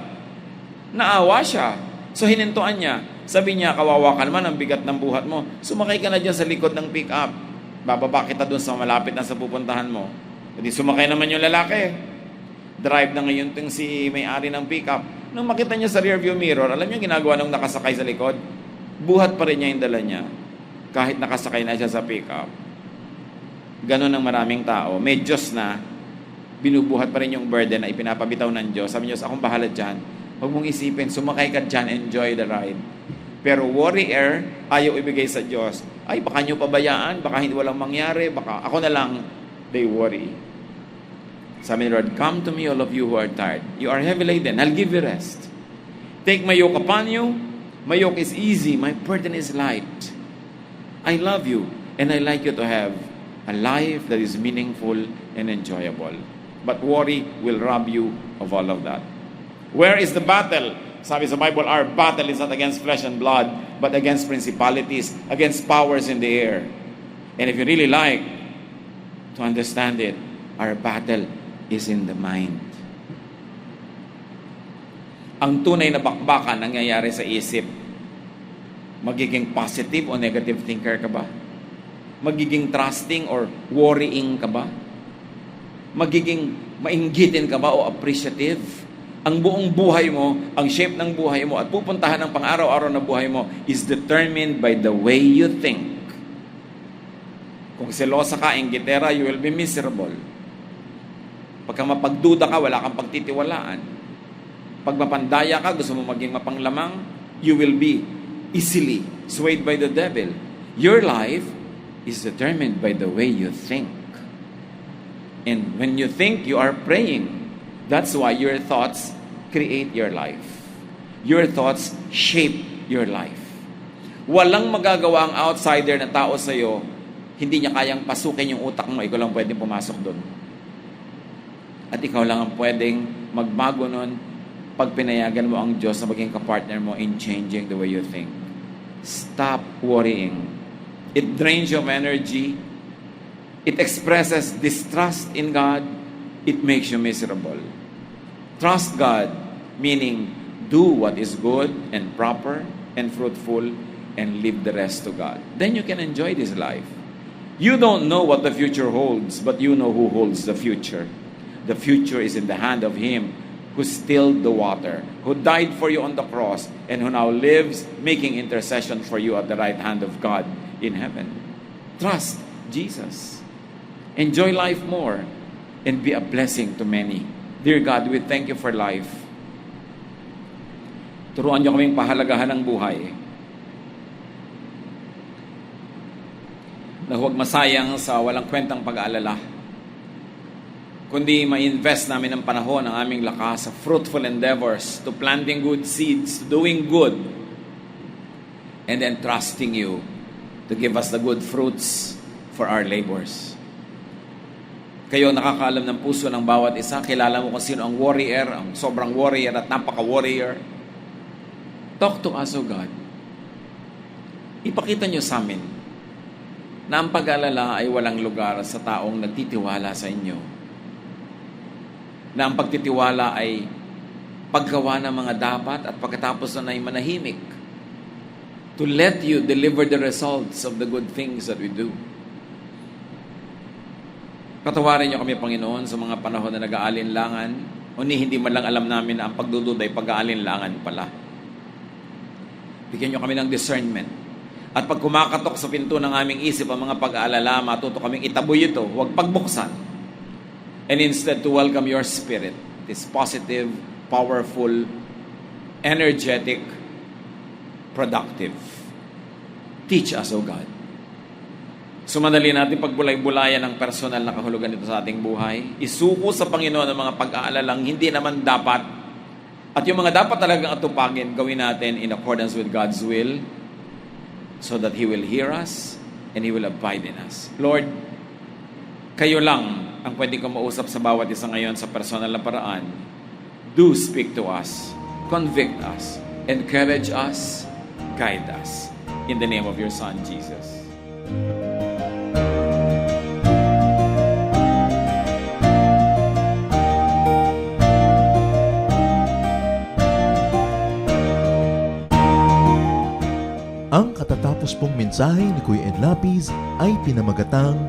Naawa siya. So hinintuan niya. Sabi niya, kawawa ka naman, ang bigat ng buhat mo. Sumakay ka na dyan sa likod ng pick-up. Bababa kita dun sa malapit na sa pupuntahan mo. Hindi sumakay naman yung lalaki. Drive na ngayon itong si may-ari ng pick-up. Nung makita niya sa rearview mirror, alam niyo ginagawa nung nakasakay sa likod? Buhat pa rin niya yung dala niya. Kahit nakasakay na siya sa pick-up. Ganon ang maraming tao. May Diyos na, binubuhat pa rin yung burden na ipinapabitaw ng Diyos. Sabi niyo, akong bahala dyan. Huwag mong isipin, sumakay ka dyan, enjoy the ride. Pero worrier, ayaw ibigay sa Diyos. Ay, baka nyo pabayaan, baka hindi walang mangyari, baka ako na lang, they worry. Sabi ni Lord, come to me all of you who are tired. You are heavy laden, I'll give you rest. Take my yoke upon you. My yoke is easy, my burden is light. I love you, and I like you to have a life that is meaningful and enjoyable. But worry will rob you of all of that. Where is the battle? Sabi sa Bible, our battle is not against flesh and blood, but against principalities, against powers in the air. And if you really like to understand it, our battle is in the mind. Ang tunay na bakbakan nangyayari sa isip. Magiging positive o negative thinker ka ba? Magiging trusting or worrying ka ba? Magiging mainggitin ka ba o appreciative? Ang buong buhay mo, ang shape ng buhay mo at pupuntahan ng pang-araw-araw na buhay mo is determined by the way you think. Kung selosa ka, inggitera, you will be miserable. Pagka mapagduda ka, wala kang pagtitiwalaan. Pag mapandaya ka, gusto mo maging mapanglamang, you will be easily swayed by the devil. Your life is determined by the way you think. And when you think, you are praying. That's why your thoughts create your life. Your thoughts shape your life. Walang magagawa ang outsider na tao sa'yo, hindi niya kayang pasukin yung utak mo, ikaw lang pwedeng pumasok doon. At ikaw lang ang pwedeng magbago nun pag pinayagan mo ang Diyos na maging kapartner mo in changing the way you think. Stop worrying. It drains your energy. It expresses distrust in God. It makes you miserable. Trust God, meaning do what is good and proper and fruitful and leave the rest to God. Then you can enjoy this life. You don't know what the future holds, but you know who holds the future. The future is in the hand of Him who stilled the water, who died for you on the cross, and who now lives making intercession for you at the right hand of God in heaven. Trust Jesus. Enjoy life more and be a blessing to many. Dear God, we thank you for life. Turuan niyo kaming pahalagahan ng buhay. Na huwag masayang sa walang kwentang pag-aalala, kundi ma-invest namin ang panahon ng aming lakas sa fruitful endeavors, to planting good seeds, to doing good, and then trusting you to give us the good fruits for our labors. Kayo nakakaalam ng puso ng bawat isa. Kilala mo kung sino ang warrior, ang sobrang warrior at napaka-warrior. Talk to us, O God. Ipakita nyo sa amin na ang pag-alala ay walang lugar sa taong nagtitiwala sa inyo. Na ang pagtitiwala ay paggawa ng mga dapat at pagkatapos na ay manahimik to let you deliver the results of the good things that we do. Patawarin niyo kami, Panginoon, sa mga panahon na nag-aalinlangan o hindi man lang alam namin na ang pagdududa ay pag-aalinlangan pala. Bigyan niyo kami ng discernment. At pag kumakatok sa pinto ng aming isip ang mga pag-aalala, matuto kaming itaboy ito, huwag pagbuksan. And instead to welcome your Spirit, this positive, powerful, energetic, productive. Teach us, O God. Sumadali natin pagbulay-bulayan ang personal na kahulugan nito sa ating buhay. Isuko sa Panginoon ang mga pag-aalalang hindi naman dapat. At yung mga dapat talagang atupagin, gawin natin in accordance with God's will so that He will hear us and He will abide in us. Lord, kayo lang ang pwede kong mausap sa bawat isa ngayon sa personal na paraan. Do speak to us, convict us, encourage us, guide us. In the name of your Son, Jesus. Ang katatapos pong mensahe ni Kuya Ed Lapis ay pinamagatang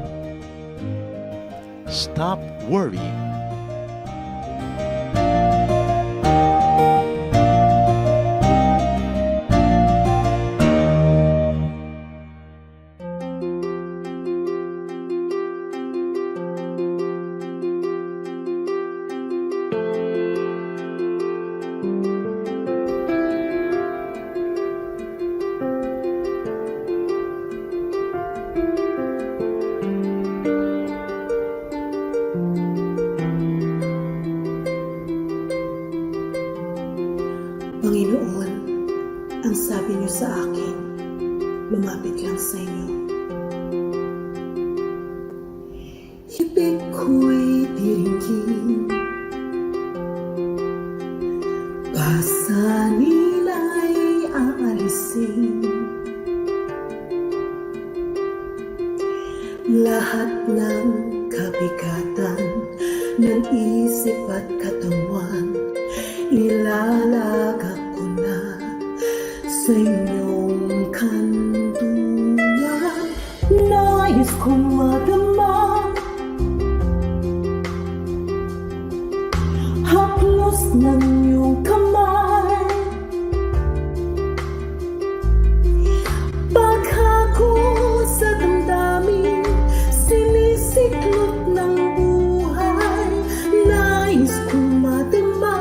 Stop Worrying. Panginoon, ang sabi niyo sa akin, lumapit lang sa inyo. Ibig ko'y diringgin, pasanin ay aalisin. Lahat ng kabigatan ng isip at katawan, ilalagak ko na sa inyong kanlungan. Nais kong madama haplos ng iyong kamay, paghako sa damdamin, sinisiklot ng buhay. Nais kong madama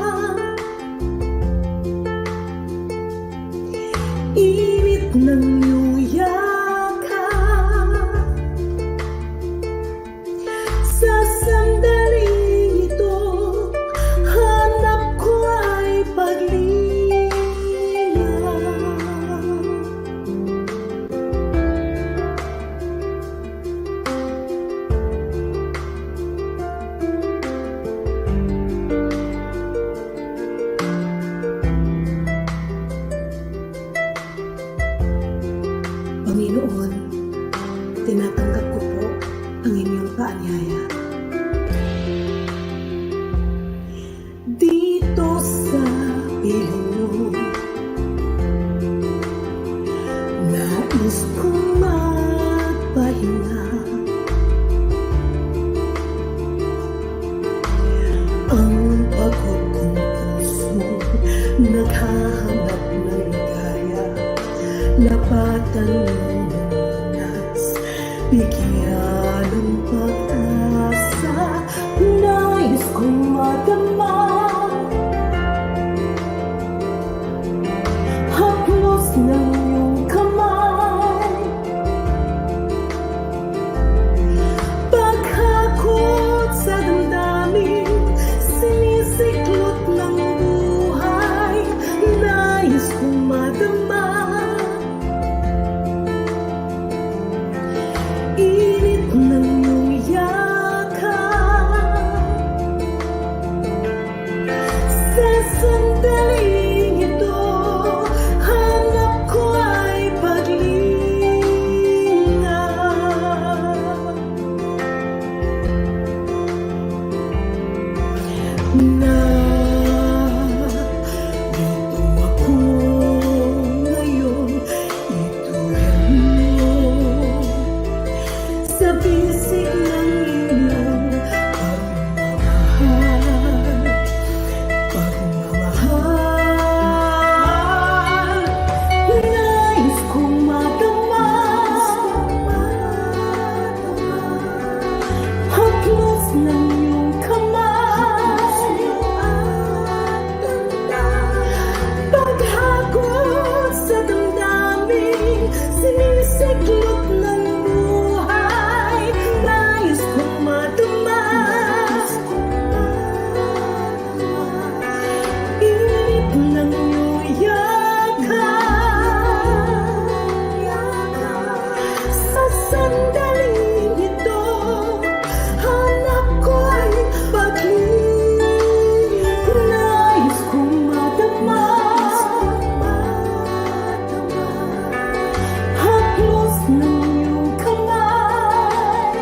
naghahanap ng ligaya, lapatan ng lunas, bigyan ng pag-asa, nais kong madama. Haplos ng iyong kamay, paghakot sa damdamin, sinisiklot ng buhay, nais kong madama. Init ng iyong yakap, sa sandaling ito, hanap ko ay paglinga. Dito ako ngayon, ituhan mo sa bisig ng iyong pagmamahal. Nais kong madama, haplos ng iyong kamay, paghagod sa damdamin, sinisiklot ng buhay, nais kong madama. Init ng iyong yakap, sa sandaling ito, hanap ko ay paglinga. Nais kong madama, haplos ng iyong kamay,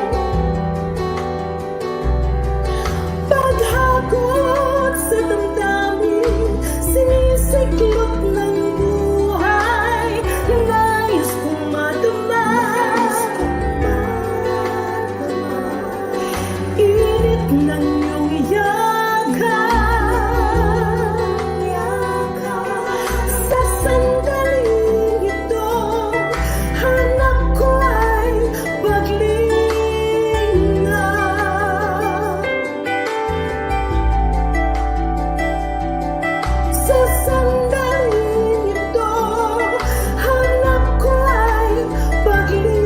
paghagod sa damdamin, sinisiklot ng buhay, nais kong madama. Init ng iyong yakap, sa sandaling ito, hanap ko ay paglinga. Sa sandaling ito, hanap ko ay paglinga.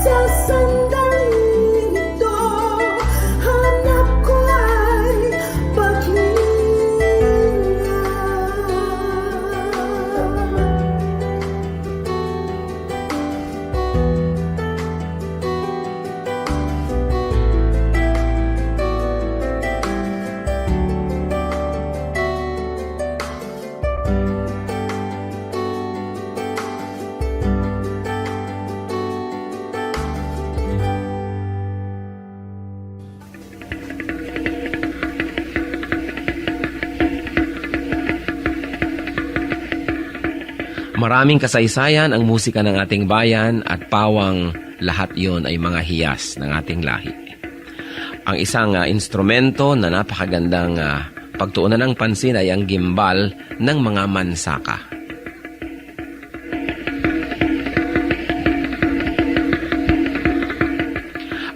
Sa sandaling ito, hanap ko ay paglinga. Maraming kasaysayan ang musika ng ating bayan at pawang lahat yon ay mga hiyas ng ating lahi. Ang isang instrumento na napakagandang pagtuunan ng pansin ay ang gimbal ng mga mansaka.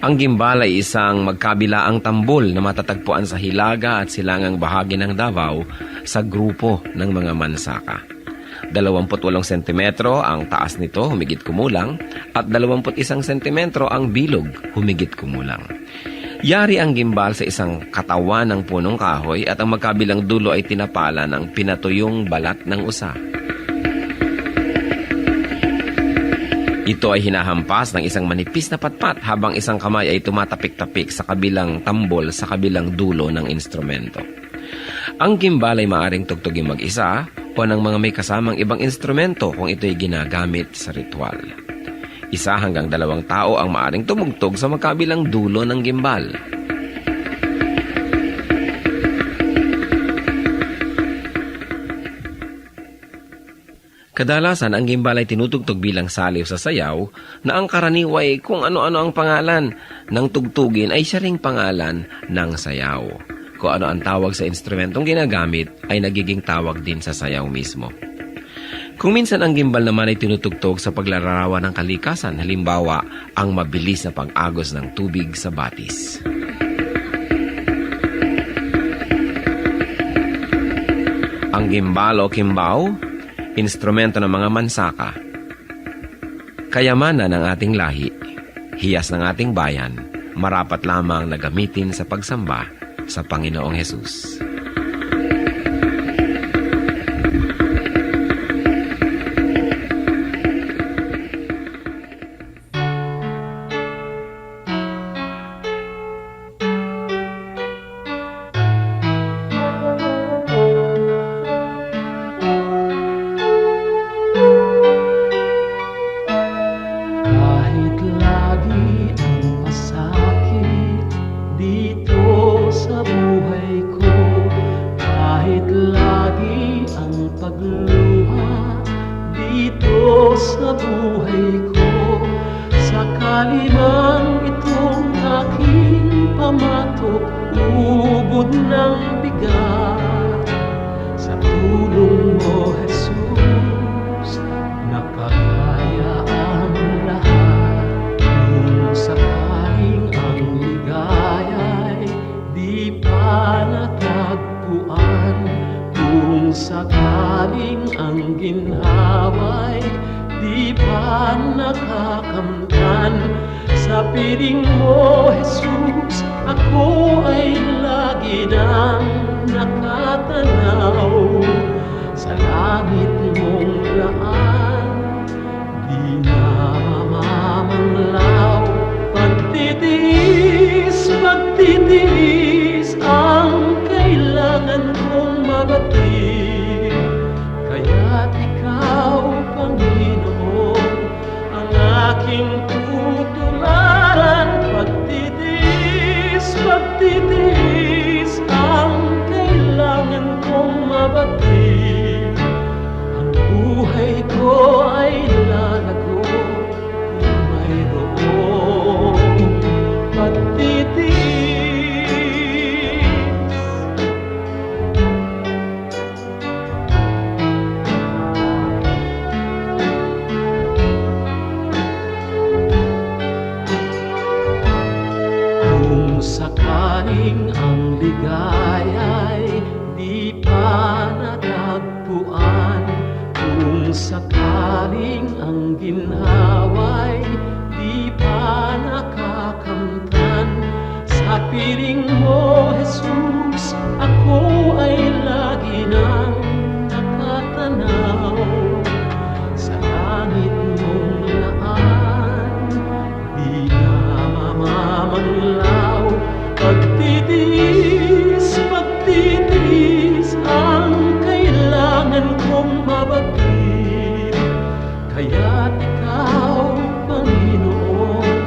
Ang gimbal ay isang magkabilaang tambol na matatagpuan sa hilaga at silangang bahagi ng Davao sa grupo ng mga mansaka. 28 sentimetro ang taas nito, humigit kumulang, at 21 sentimetro ang bilog, humigit kumulang. Yari ang gimbal sa isang katawan ng punong kahoy at ang magkabilang dulo ay tinapala ng pinatuyong balat ng usa. Ito ay hinahampas ng isang manipis na patpat habang isang kamay ay tumatapik-tapik sa kabilang tambol sa kabilang dulo ng instrumento. Ang gimbal ay maaaring tugtugin mag-isa o ng mga may kasamang ibang instrumento kung ito'y ginagamit sa ritual. 1 hanggang 2 tao ang maaaring tumugtog sa magkabilang dulo ng gimbal. Kadalasan ang gimbal ay tinutugtog bilang saliw sa sayaw na ang karaniway kung ano-ano ang pangalan ng tugtugin ay siya ring pangalan ng sayaw. Kung ano ang tawag sa instrumentong ginagamit ay nagiging tawag din sa sayaw mismo. Kung minsan ang gimbal naman ay tinutugtog sa paglalarawan ng kalikasan, halimbawa ang mabilis na pag-agos ng tubig sa batis. Ang gimbal o kimbao, instrumento ng mga mansaka. Kayamanan ng ating lahi, hiyas ng ating bayan, marapat lamang na gamitin sa pagsamba sa Panginoong Hesus. Kahit lagi ang masakit dito sa buhay ko, kahit lagi ang pagluha dito sa buhay ko, sakali man itong aking pamatok, ubod ng bigat, sa tulong mo, Jesus, nakakaya ang lahat. Kung sakaling ang ligaya'y di pa natagpuan, kung sakaling ang ginhawa'y di pa nakakamtan, sa piling mo, Jesus, ako ay lagi nang nakatanaw sa langit mong laan. Di na mamamanglaw, pagtitiis, pagtitiis ang kailangan kong mabatid. Kaya't ikaw, Panginoon, ang aking tutularan. Pagtitiis, pagtitiis ang kailangan kong mabatid. Ang buhay ko ay lalago kung mayroong pagtitiis. Kung sakaling ang ligaya'y di pa natagpuan, kung sakaling ang ginhawa'y di pa nakakamtan, sa piling mo, Jesus, ako ay lagi nang nakatanaw sa langit mong laan. Di na mamamanglaw, pagtitiis, pagtitiis ang kailangan kong mabatid. Kaya't ikaw, Panginoon,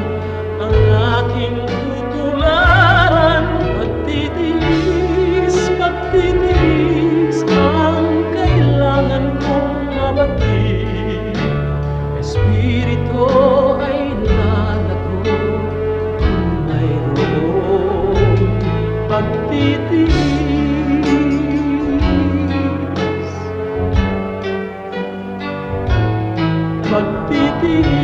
ang aking tutularan. Pagtitiis, pagtitiis ang kailangan kong mabatid. Espiritu ay lalago kung mayroong pagtitiis. Pagtitiis.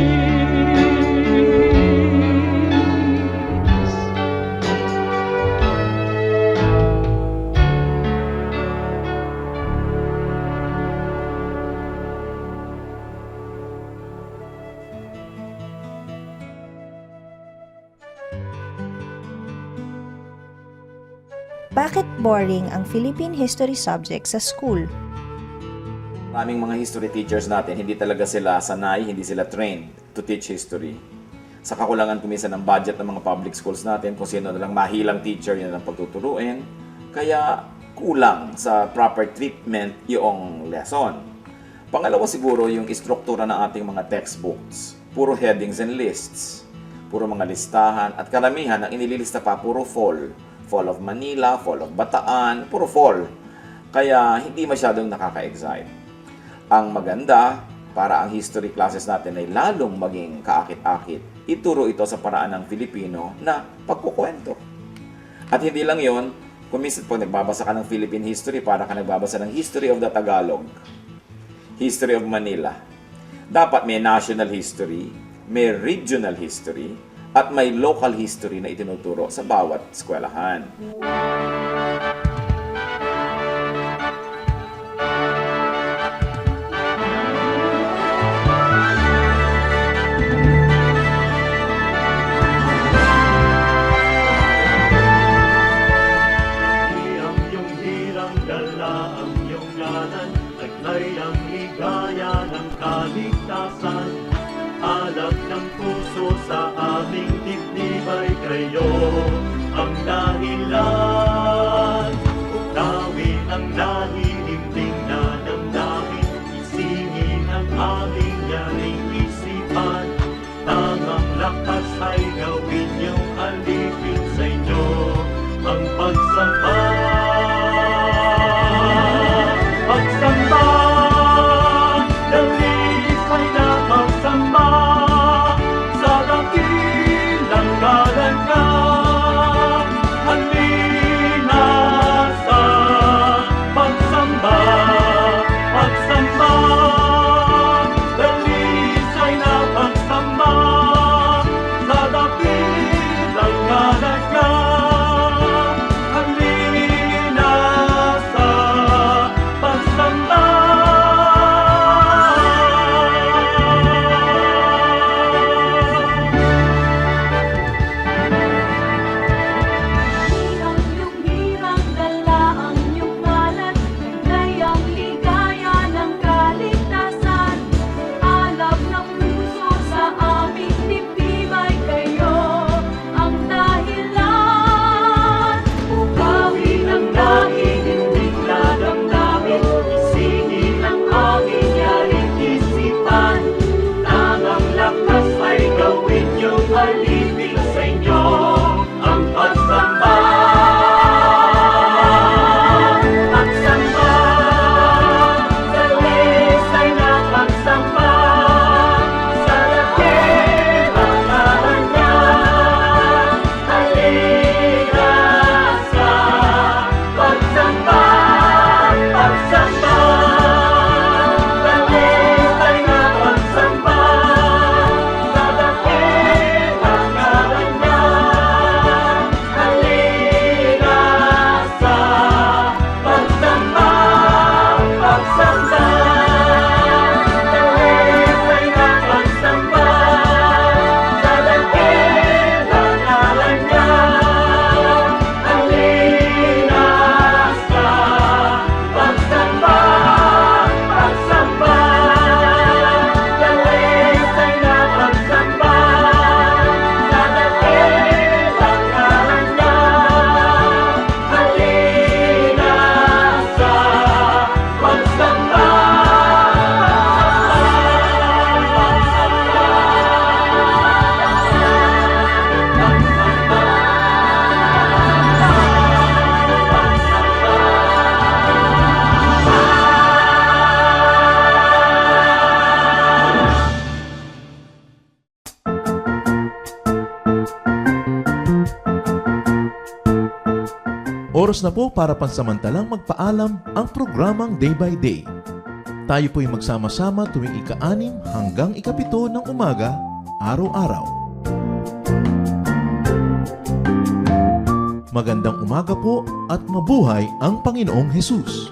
Bakit boring ang Philippine history subject sa school? Maraming mga history teachers natin, hindi talaga sila sanay, hindi sila trained to teach history. Sa kakulangan kuminsan ng budget ng mga public schools natin, kung sino na lang mahilang teacher, yun ang pagtuturuin. Kaya kulang sa proper treatment yung lesson. Pangalawa siguro yung istruktura ng ating mga textbooks. Puro headings and lists. Puro mga listahan. At karamihan, ang inililista pa, puro fall. Fall of Manila, Fall of Bataan, puro fall. Kaya hindi masyadong nakaka-excite. Ang maganda, para ang history classes natin ay lalong maging kaakit-akit, ituro ito sa paraan ng Filipino na pagkukwento. At hindi lang yon, kung minsan po nagbabasa ka ng Philippine history, para ka nagbabasa ng History of the Tagalog, History of Manila. Dapat may national history, may regional history, at may local history na itinuturo sa bawat eskwelahan. Ang iyong hirang dala, ang iyong ngalan, taglay ang ligaya ng kaligtasan. Alab ng puso sa aming dibdib ay kayo ang dahilan. Uktawin ang nahihimling na damdamin, isingin ang aming yaring isipan. Tangang lakas ay gawin niyong alipin sa inyo ang pagsamba. Pagsamba, dalisay na pagsamba, sa dakilang ngalan ka. Halina sa pagsamba, pagsamba, dalisay na pagsamba, sa dakilang ngalan ka. Halina sa pagsamba. Ang iyong hirang dala, ang iyong ngalan, taglay ang ligaya ng kaligtasan. Alab ng puso sa aming dibdib ay kayo ang dahilan. Ukawin ang nahihimling na damdamin, isingin ang aming yaring isipan. Tangang lakas ay gawin niyong alipin sa inyo ang pagsamba. Pagsamba, dalisay na pagsamba, sa dakilang ngalan niya. Halina sa pagsamba, pagsamba, dalisay na pagsamba, sa dakilang ngalan niya. Halina sa pagsamba, pagsamba, dalisay na pagsamba, sa dakilang ngalan niya. Halina sa pagsamba, pagsamba, dalisay na pagsamba, sa dakilang ngalan niya. Halina sa pagsamba, Oras na po para pansamantalang magpaalam ang programang Day by Day. Tayo po'y magsama-sama tuwing ika-6 hanggang ika-7 ng umaga, araw-araw. Magandang umaga po at mabuhay ang Panginoong Hesus!